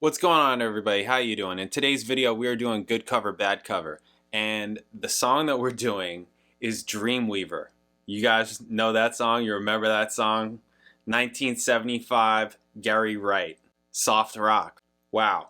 What's going on, everybody? How you doing? In today's video, we are doing good cover, bad cover. And the song that we're doing is Dreamweaver. You guys know that song? You remember that song? 1975, Gary Wright. Soft rock. Wow.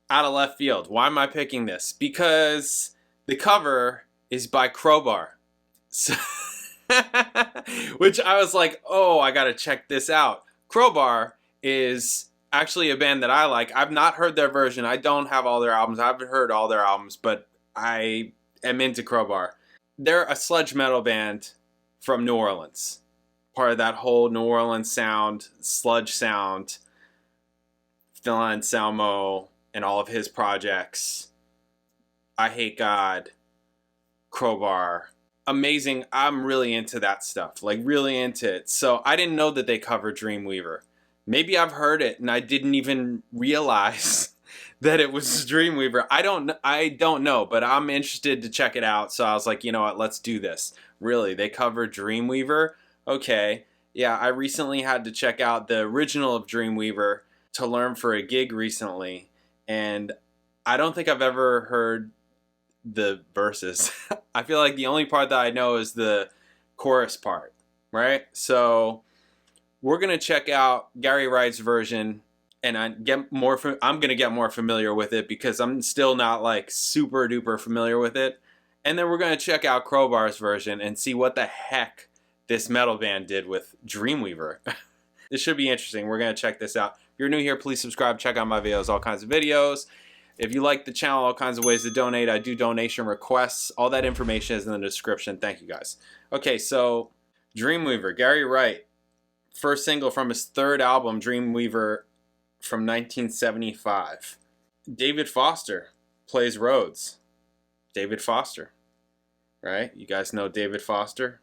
Out of left field. Why am I picking this? Because the cover is by Crowbar. So which I was like, oh, I gotta check this out. Crowbar is actually a band that I like. I've not heard their version. I don't have all their albums. I haven't heard all their albums, but I am into Crowbar. They're a sludge metal band from New Orleans. Part of that whole New Orleans sound, sludge sound. Phil Anselmo and all of his projects. I Hate God. Crowbar. Amazing. I'm really into that stuff. Like, really into it. So I didn't know that they covered Dreamweaver. Maybe I've heard it and I didn't even realize that it was Dreamweaver. I don't know, but I'm interested to check it out. So I was like, you know what, let's do this. Really, they covered Dreamweaver? Okay. Yeah, I recently had to check out the original of Dreamweaver to learn for a gig recently. And I don't think I've ever heard the verses. I feel like the only part that I know is the chorus part, right? So we're gonna check out Gary Wright's version, and I'm gonna get more familiar with it because I'm still not like super duper familiar with it. And then we're gonna check out Crowbar's version and see what the heck this metal band did with Dreamweaver. This should be interesting. We're gonna check this out. If you're new here, please subscribe, check out my videos, all kinds of videos. If you like the channel, all kinds of ways to donate. I do donation requests. All that information is in the description. Thank you guys. Okay, so Dreamweaver, Gary Wright. First single from his third album, Dreamweaver, from 1975. David Foster plays Rhodes. David Foster, right? You guys know David Foster.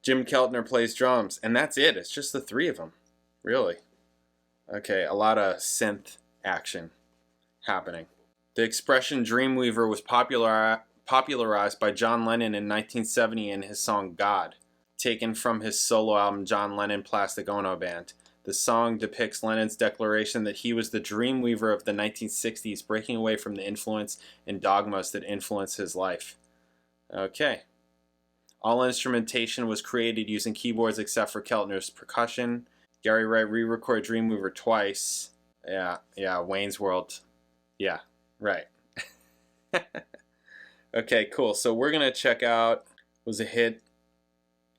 Jim Keltner plays drums, and that's it. It's just the three of them, really. Okay, a lot of synth action happening. The expression Dreamweaver was popularized by John Lennon in 1970 in his song God, taken from his solo album John Lennon Plastic Ono Band. The song depicts Lennon's declaration that he was the Dreamweaver of the 1960s, breaking away from the influence and dogmas that influenced his life. Okay. All instrumentation was created using keyboards except for Keltner's percussion. Gary Wright re-recorded Dreamweaver twice. Yeah, Wayne's World. Yeah, right. Okay, cool. So we're going to check out, was a hit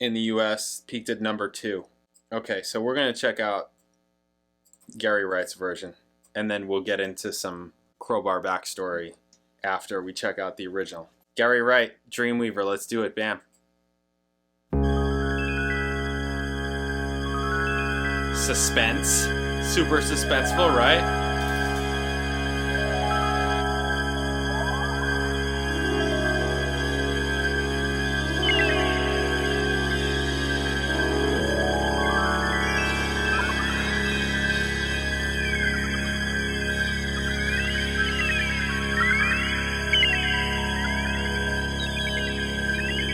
in the US, peaked at number 2. Okay, so we're going to check out Gary Wright's version, and then we'll get into some Crowbar backstory after we check out the original. Gary Wright, Dreamweaver, let's do it, bam. Suspense, super suspenseful, right?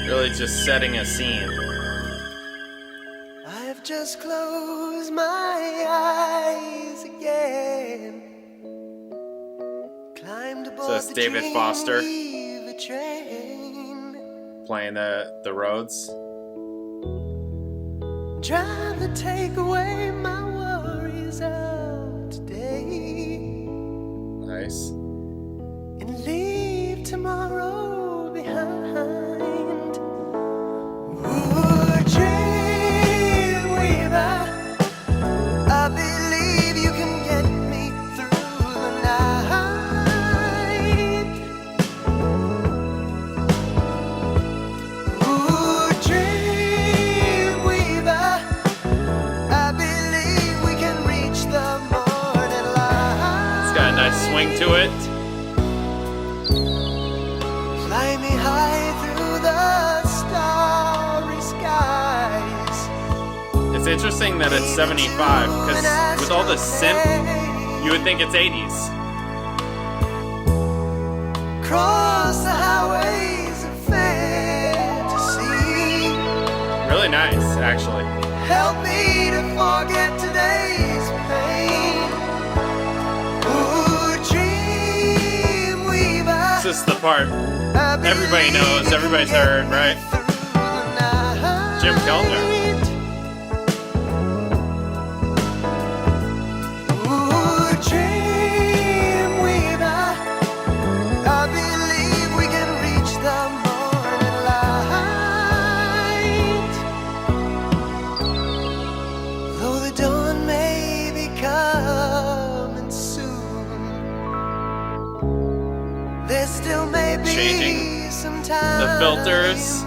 Really just setting a scene. I've just closed my eyes again. Climbed aboard so that's David Foster train. Playing the Rhodes. Trying to take away my worries of today. Nice. And leave tomorrow behind. Swing to it. Fly me high through the starry skies. It's interesting that it's 75 because with all the synth, you would think it's 80s. Cross the highways of fantasy. Really nice, actually. Help me to forget today's pain. This is the part everybody knows, everybody's heard, right? Jim Keltner. Changing the filters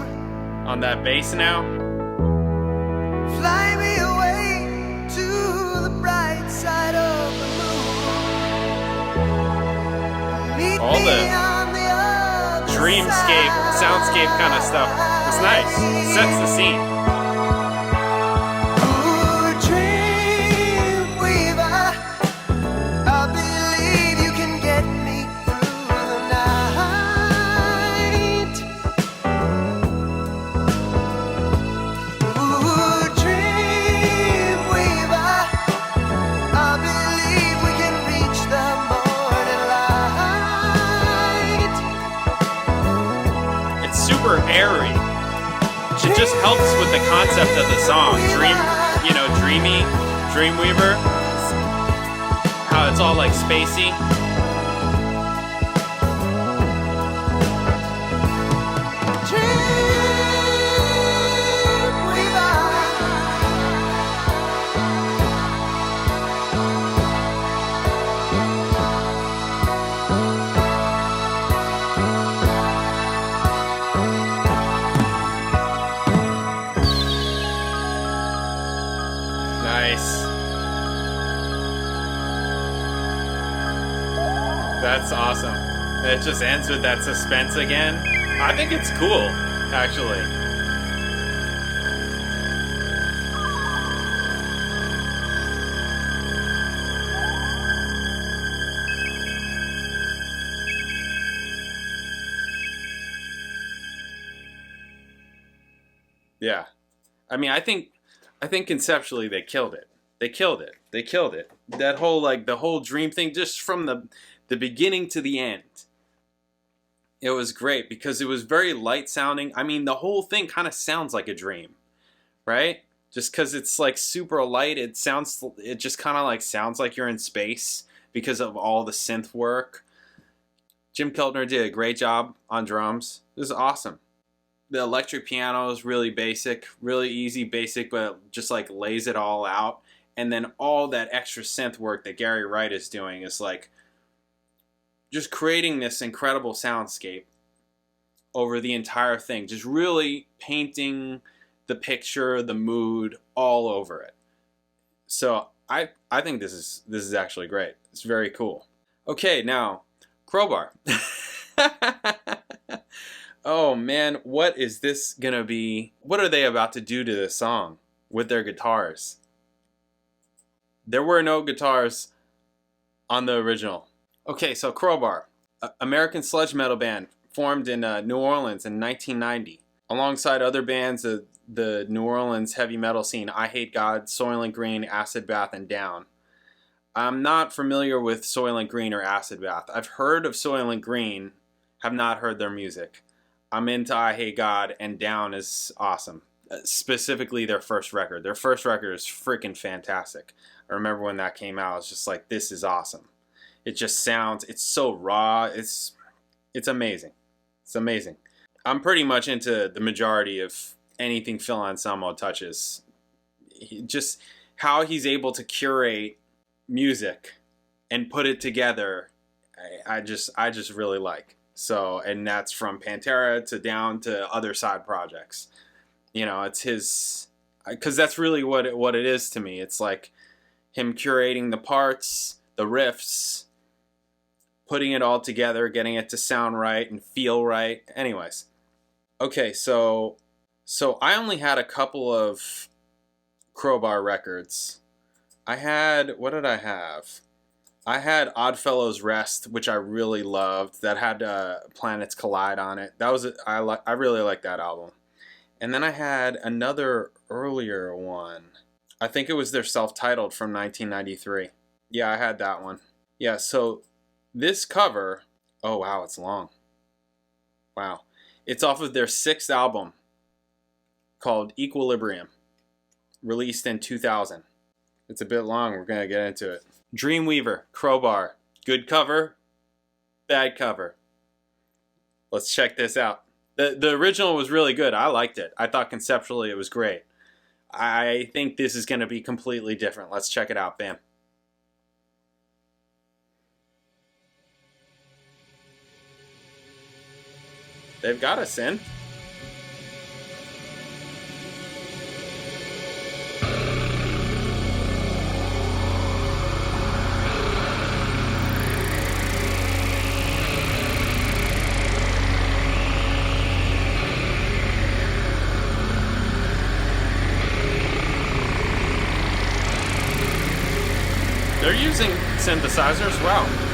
on that bass now. Fly me away to the bright side of the moon. Meet all the dreamscape, soundscape kind of stuff. It's nice. Sets the scene. Airy. It just helps with the concept of the song. Dreamy, Dreamweaver. How it's all like spacey. That's awesome. It just ends with that suspense again. I think it's cool, actually. Yeah. I mean, I think conceptually they killed it. They killed it. That whole, like, the whole dream thing, just from the beginning to the end. It was great because it was very light sounding. I mean, the whole thing kind of sounds like a dream, right? Just because it's like super light, it just kind of like sounds like you're in space because of all the synth work. Jim Keltner did a great job on drums. It was awesome. The electric piano is really basic, really easy, basic, but just like lays it all out. And then all that extra synth work that Gary Wright is doing is like just creating this incredible soundscape over the entire thing. Just really painting the picture, the mood, all over it. So I think this is actually great. It's very cool. Okay, now, Crowbar. Oh man, what is this gonna be? What are they about to do to this song with their guitars? There were no guitars on the original. Okay, so Crowbar, American sludge metal band formed in New Orleans in 1990. Alongside other bands of the New Orleans heavy metal scene, I Hate God, Soylent Green, Acid Bath, and Down. I'm not familiar with Soylent Green or Acid Bath. I've heard of Soylent Green, have not heard their music. I'm into I Hate God, and Down is awesome. Specifically their first record. Their first record is freaking fantastic. I remember when that came out, I was just like, this is awesome. It just sounds, it's so raw, it's amazing. It's amazing. I'm pretty much into the majority of anything Phil Anselmo touches. Just how he's able to curate music and put it together, I just really like. So, and that's from Pantera to Down to other side projects. You know, it's his, because that's really what it is to me. It's like him curating the parts, the riffs, putting it all together, getting it to sound right and feel right. Anyways, okay, so I only had a couple of Crowbar records. What did I have? I had Oddfellows Rest, which I really loved. That had Planets Collide on it. I really liked that album. And then I had another earlier one. I think it was their self-titled from 1993. Yeah, I had that one. Yeah, so this cover, oh wow, it's long. Wow. It's off of their 6th album called Equilibrium, released in 2000. It's a bit long. We're going to get into it. Dreamweaver, Crowbar. Good cover, bad cover. Let's check this out. The original was really good. I liked it. I thought conceptually it was great. I think this is going to be completely different. Let's check it out. Bam. They've got a synth. They're using synthesizers. Wow.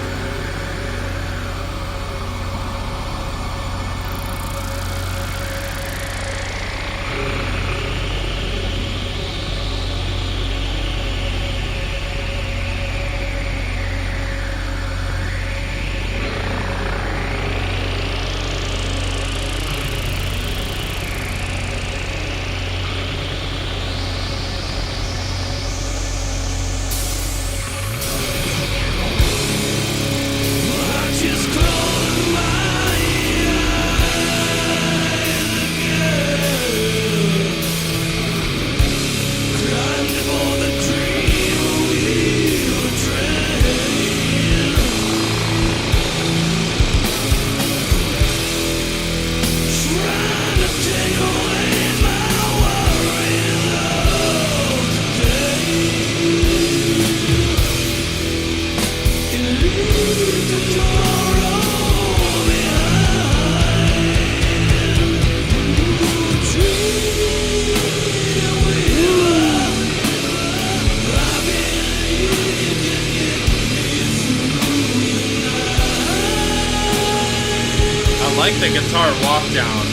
I like the guitar walk down.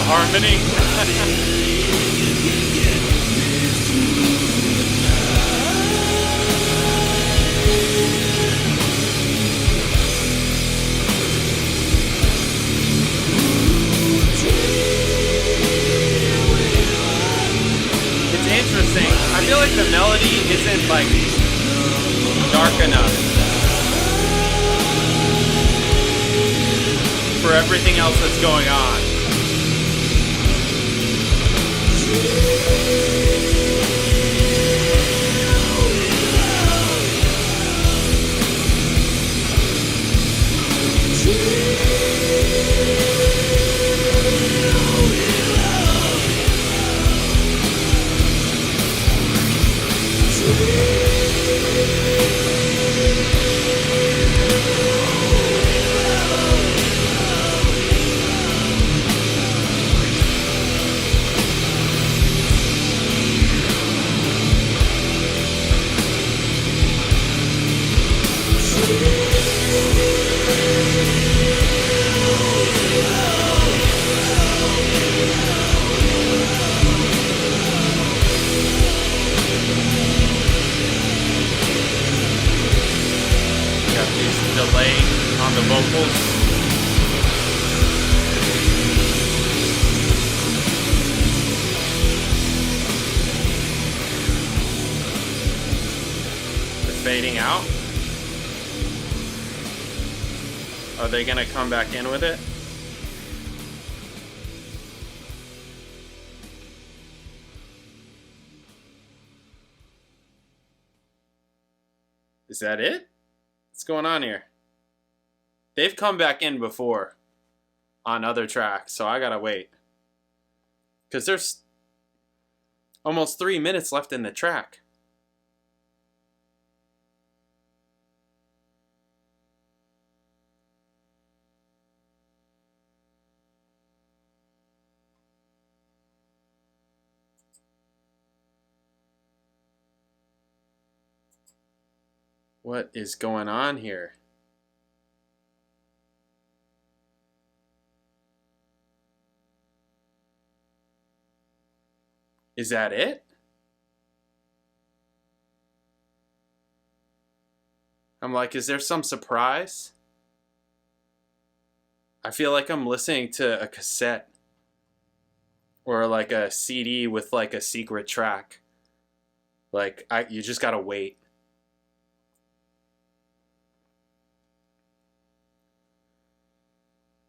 Harmony. It's interesting. I feel like the melody isn't like dark enough for everything else that's going on. fading out? Are they gonna come back in with it? Is that it? What's going on here? They've come back in before on other tracks, so I gotta wait. Because there's almost 3 minutes left in the track. What is going on here? Is that it? I'm like, is there some surprise? I feel like I'm listening to a cassette or like a CD with like a secret track. Like, you just gotta wait.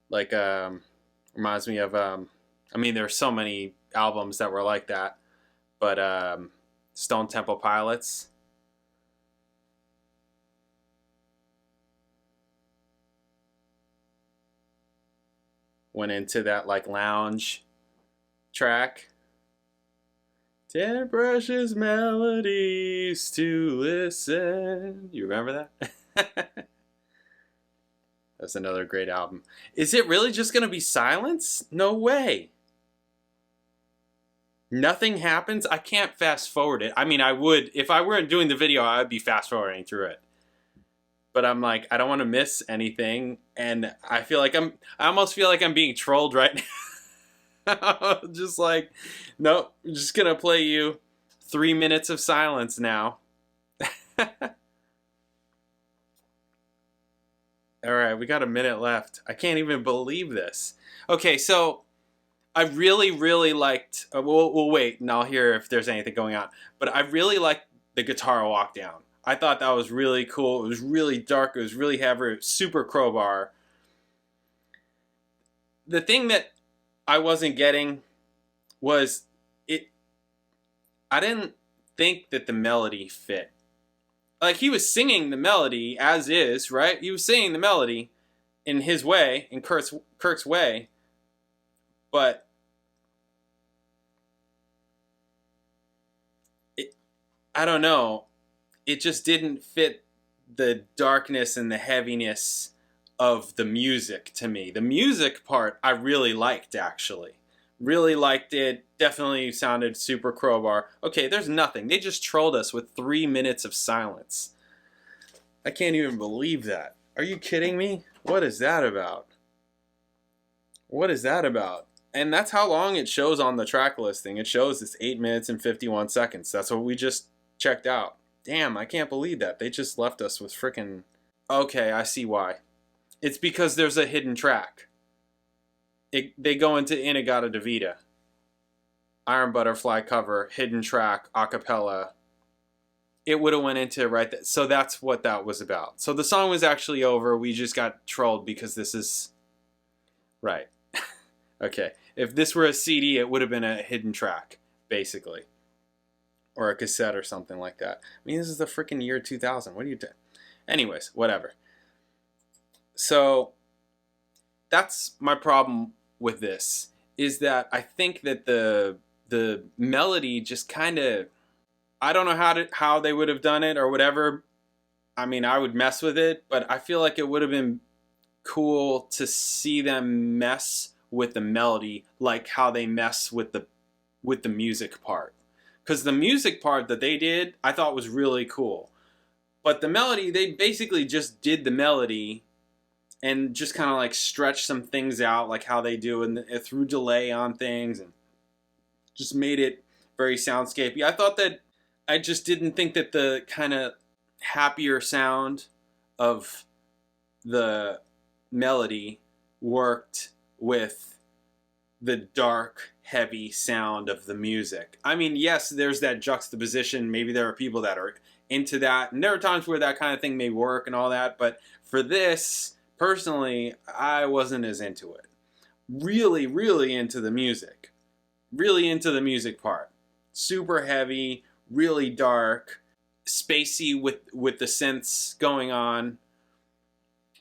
Like, reminds me of, I mean, there are so many albums that were like that, but Stone Temple Pilots. Went into that, like, lounge track. 10 precious melodies to listen. You remember that? That's another great album. Is it really just going to be silence? No way. Nothing happens? I can't fast forward it. I mean, I would. If I weren't doing the video, I would be fast forwarding through it. But I'm like, I don't want to miss anything. And I almost feel like I'm being trolled right now. Just like, nope, I'm just going to play you 3 minutes of silence now. All right, we got a minute left. I can't even believe this. Okay, so I really, really liked... we'll wait, and I'll hear if there's anything going on. But I really liked the guitar walk down. I thought that was really cool. It was really dark. It was really heavy. Super Crowbar. The thing that I wasn't getting was I didn't think that the melody fit. Like, he was singing the melody as is, right? He was singing the melody in his way, in Kirk's way. But I don't know. It just didn't fit the darkness and the heaviness of the music to me. The music part I really liked, actually. Really liked it. Definitely sounded super Crowbar. Okay, there's nothing. They just trolled us with 3 minutes of silence. I can't even believe that. Are you kidding me? What is that about? What is that about? And that's how long it shows on the track listing. It shows it's 8 minutes and 51 seconds. That's what we just checked out. Damn, I can't believe that. They just left us with frickin'... Okay, I see why. It's because there's a hidden track. They go into In-A-Gadda-Da-Vida. Iron Butterfly cover, hidden track, acapella. It would have went into right there. So that's what that was about. So the song was actually over. We just got trolled because this is... Right. Okay. If this were a CD, it would have been a hidden track, basically. Or a cassette or something like that. I mean, this is the freaking year 2000. What are you doing? Anyways, whatever. So that's my problem with this, is that I think that the melody just kind of, I don't know how they would have done it or whatever. I mean, I would mess with it, but I feel like it would have been cool to see them mess with the melody like how they mess with the music part. Because the music part that they did, I thought was really cool. But the melody, they basically just did the melody and just kind of like stretched some things out like how they do and threw delay on things and just made it very soundscapey. I just didn't think that the kind of happier sound of the melody worked with the dark, heavy sound of the music. I mean, yes, there's that juxtaposition. Maybe there are people that are into that. And there are times where that kind of thing may work and all that, but for this, personally, I wasn't as into it. Really, really into the music. Really into the music part. Super heavy, really dark, spacey with the synths going on,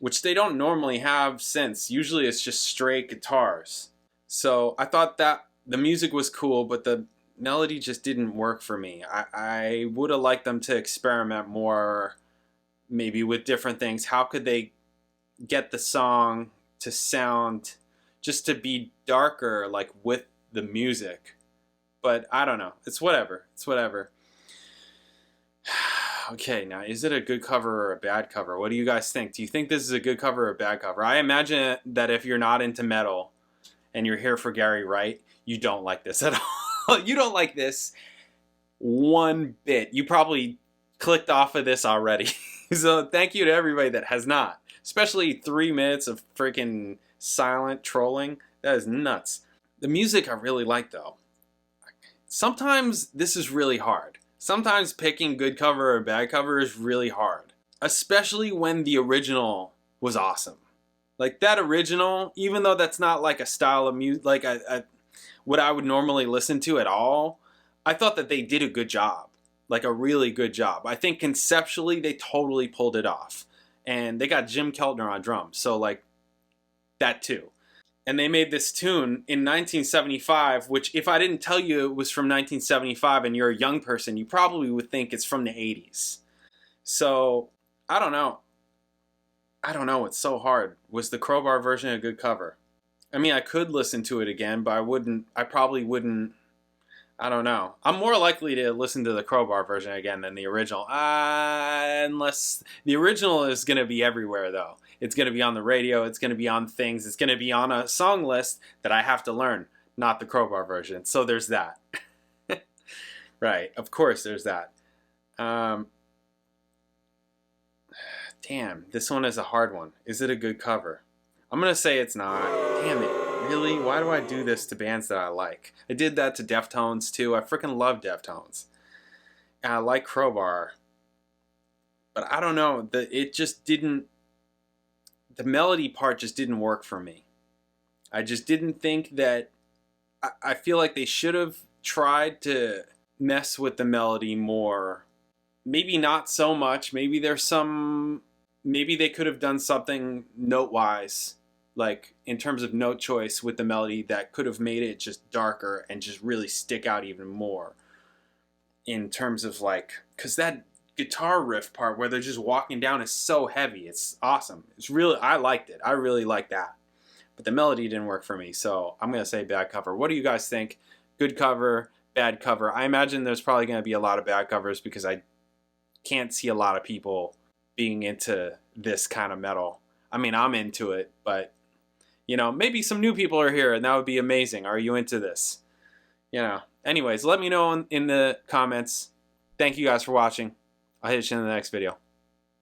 which they don't normally have synths. Usually it's just straight guitars. So I thought that the music was cool, but the melody just didn't work for me. I would have liked them to experiment more, maybe with different things. How could they get the song to sound just to be darker, like with the music? But I don't know. It's whatever. It's whatever. Okay, now is it a good cover or a bad cover? What do you guys think? Do you think this is a good cover or a bad cover? I imagine that if you're not into metal and you're here for Gary Wright, you don't like this at all. You don't like this one bit. You probably clicked off of this already. So thank you to everybody that has not. Especially 3 minutes of freaking silent trolling. That is nuts. The music I really like though. Sometimes this is really hard. Sometimes picking good cover or bad cover is really hard. Especially when the original was awesome. Like that original, even though that's not like a style of music, like what I would normally listen to at all, I thought that they did a good job. Like a really good job. I think conceptually they totally pulled it off. And they got Jim Keltner on drums, so like that too. And they made this tune in 1975, which if I didn't tell you it was from 1975 and you're a young person, you probably would think it's from the 80s. So, I don't know. I don't know, it's so hard. Was the Crowbar version a good cover? I mean, I could listen to it again, but I probably wouldn't. I don't know. I'm more likely to listen to the Crowbar version again than the original. Unless the original is going to be everywhere, though. It's going to be on the radio. It's going to be on things. It's going to be on a song list that I have to learn, not the Crowbar version. So there's that. Right. Of course there's that. Damn, this one is a hard one. Is it a good cover? I'm going to say it's not. Damn it. Really? Why do I do this to bands that I like? I did that to Deftones too. I freaking love Deftones. And I like Crowbar. But I don't know. It just didn't... The melody part just didn't work for me. I just didn't think that... I feel like they should have tried to mess with the melody more. Maybe not so much. Maybe there's some... Maybe they could have done something note-wise, like in terms of note choice with the melody, that could have made it just darker and just really stick out even more. In terms of like, because that guitar riff part where they're just walking down is so heavy. It's awesome. It's really, I liked it. I really liked that. But the melody didn't work for me, so I'm going to say bad cover. What do you guys think? Good cover, bad cover? I imagine there's probably going to be a lot of bad covers because I can't see a lot of people being into this kind of metal. I mean, I'm into it, but, you know, maybe some new people are here and that would be amazing. Are you into this? You know, anyways, let me know in the comments. Thank you guys for watching. I'll hit you in the next video.